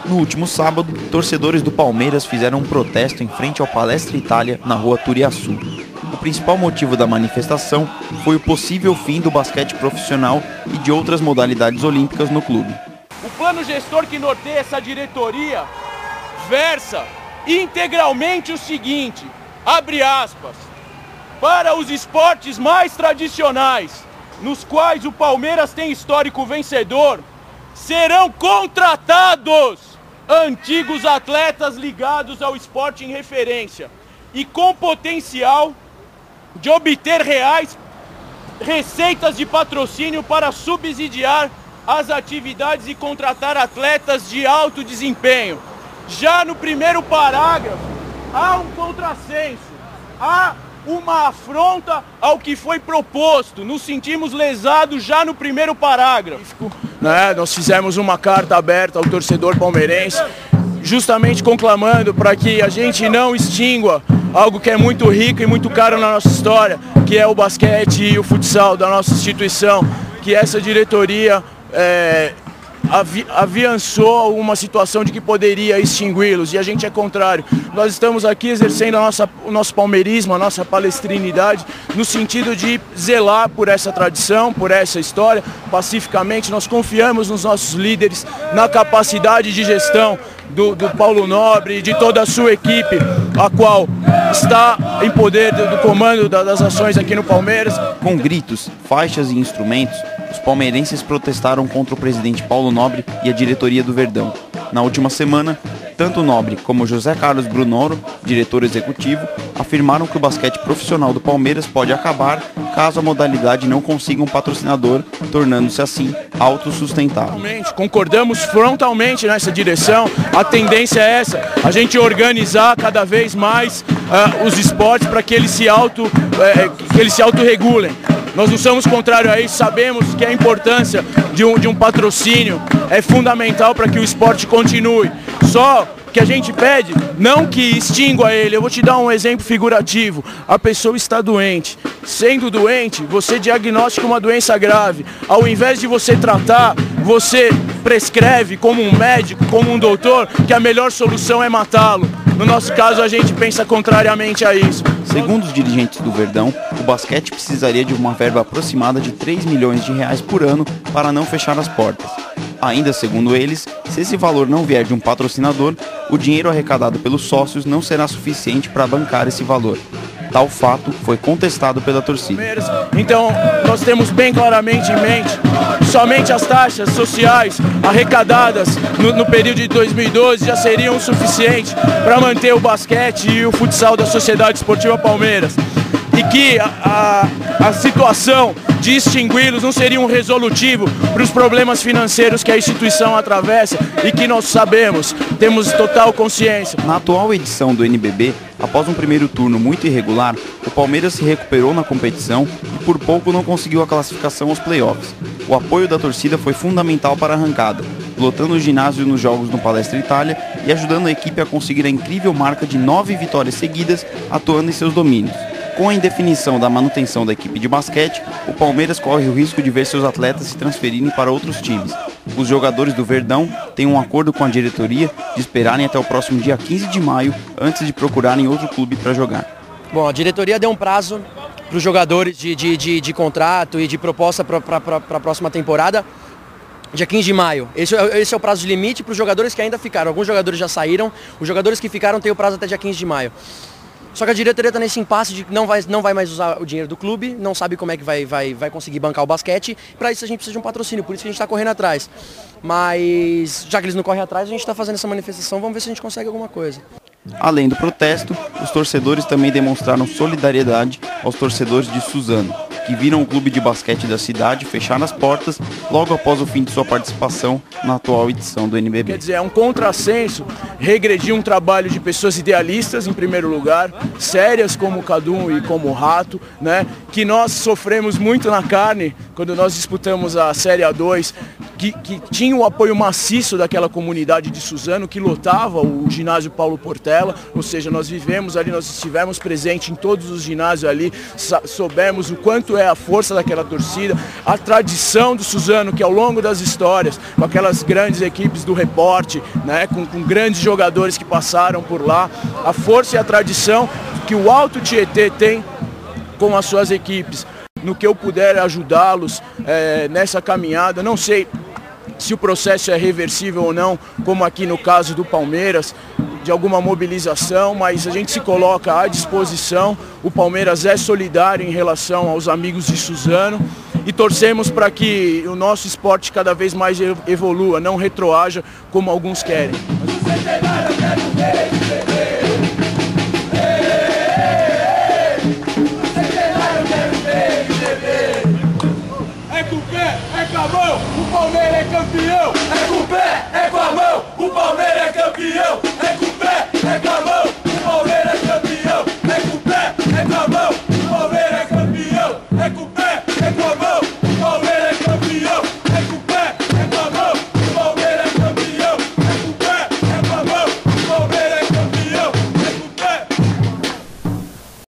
No último sábado, torcedores do Palmeiras fizeram um protesto em frente ao Palestra Itália, na rua Turiaçu. O principal motivo da manifestação foi o possível fim do basquete profissional e de outras modalidades olímpicas no clube. O plano gestor que norteia essa diretoria versa integralmente o seguinte, abre aspas, para os esportes mais tradicionais, nos quais o Palmeiras tem histórico vencedor, serão contratados antigos atletas ligados ao esporte em referência e com potencial de obter reais receitas de patrocínio para subsidiar as atividades e contratar atletas de alto desempenho. Já no primeiro parágrafo, há um contrassenso, há uma afronta ao que foi proposto. Nos sentimos lesados já no primeiro parágrafo. Nós fizemos uma carta aberta ao torcedor palmeirense, justamente conclamando para que a gente não extingua algo que é muito rico e muito caro na nossa história, que é o basquete e o futsal da nossa instituição, que essa diretoria aviançou uma situação de que poderia extingui-los, e a gente é contrário. Nós estamos aqui exercendo o nosso palmeirismo, a nossa palestrinidade, no sentido de zelar por essa tradição, por essa história, pacificamente. Nós confiamos nos nossos líderes, na capacidade de gestão do Paulo Nobre e de toda a sua equipe, a qual está em poder do comando das ações aqui no Palmeiras. Com gritos, faixas e instrumentos, os palmeirenses protestaram contra o presidente Paulo Nobre e a diretoria do Verdão. Na última semana, tanto o Nobre como José Carlos Brunoro, diretor executivo, afirmaram que o basquete profissional do Palmeiras pode acabar caso a modalidade não consiga um patrocinador, tornando-se assim autossustentável. Concordamos frontalmente nessa direção. A tendência é essa, a gente organizar cada vez mais os esportes para que eles se autorregulem. Nós não somos contrários a isso, sabemos que a importância de um patrocínio é fundamental para que o esporte continue. Só que a gente pede, não que extingua ele. Eu vou te dar um exemplo figurativo. A pessoa está doente. Sendo doente, você diagnostica uma doença grave. Ao invés de você tratar, você prescreve como um médico, como um doutor, que a melhor solução é matá-lo. No nosso caso, a gente pensa contrariamente a isso. Segundo os dirigentes do Verdão, o basquete precisaria de uma verba aproximada de 3 milhões de reais por ano para não fechar as portas. Ainda segundo eles, se esse valor não vier de um patrocinador, o dinheiro arrecadado pelos sócios não será suficiente para bancar esse valor. Tal fato foi contestado pela torcida. Então, nós temos bem claramente em mente, somente as taxas sociais arrecadadas no período de 2012 já seriam suficientes para manter o basquete e o futsal da Sociedade Esportiva Palmeiras. E que a situação de extingui-los não seria um resolutivo para os problemas financeiros que a instituição atravessa e que nós sabemos, temos total consciência. Na atual edição do NBB, após um primeiro turno muito irregular, o Palmeiras se recuperou na competição e por pouco não conseguiu a classificação aos playoffs. O apoio da torcida foi fundamental para a arrancada, lotando o ginásio nos jogos no Palestra Itália e ajudando a equipe a conseguir a incrível marca de 9 vitórias seguidas, atuando em seus domínios. Com a indefinição da manutenção da equipe de basquete, o Palmeiras corre o risco de ver seus atletas se transferirem para outros times. Os jogadores do Verdão têm um acordo com a diretoria de esperarem até o próximo dia 15 de maio antes de procurarem outro clube para jogar. Bom, a diretoria deu um prazo para os jogadores de contrato e de proposta para a próxima temporada, dia 15 de maio. Esse é o prazo de limite para os jogadores que ainda ficaram. Alguns jogadores já saíram, os jogadores que ficaram têm o prazo até dia 15 de maio. Só que a diretoria está nesse impasse de que não vai mais usar o dinheiro do clube, não sabe como é que vai conseguir bancar o basquete. Para isso a gente precisa de um patrocínio, por isso que a gente está correndo atrás. Mas já que eles não correm atrás, a gente está fazendo essa manifestação, vamos ver se a gente consegue alguma coisa. Além do protesto, os torcedores também demonstraram solidariedade aos torcedores de Suzano, que viram o clube de basquete da cidade fechar as portas logo após o fim de sua participação na atual edição do NBB. Quer dizer, é um contrassenso regredir um trabalho de pessoas idealistas, em primeiro lugar, sérias como o Cadum e como o Rato, né? Que nós sofremos muito na carne quando nós disputamos a Série A2, que tinha o apoio maciço daquela comunidade de Suzano, que lotava o ginásio Paulo Portela, ou seja, nós vivemos ali, nós estivemos presentes em todos os ginásios ali, soubemos o quanto é a força daquela torcida, a tradição do Suzano. Suzano, que ao longo das histórias, com aquelas grandes equipes do Reporte, né, com grandes jogadores que passaram por lá, a força e a tradição que o Alto Tietê tem com as suas equipes, no que eu puder ajudá-los nessa caminhada. Não sei se o processo é reversível ou não, como aqui no caso do Palmeiras, de alguma mobilização, mas a gente se coloca à disposição. O Palmeiras é solidário em relação aos amigos de Suzano e torcemos para que o nosso esporte cada vez mais evolua, não retroaja como alguns querem. É com o pé, é com a mão, o Palmeiras é campeão! É com o pé, é com a mão, o Palmeiras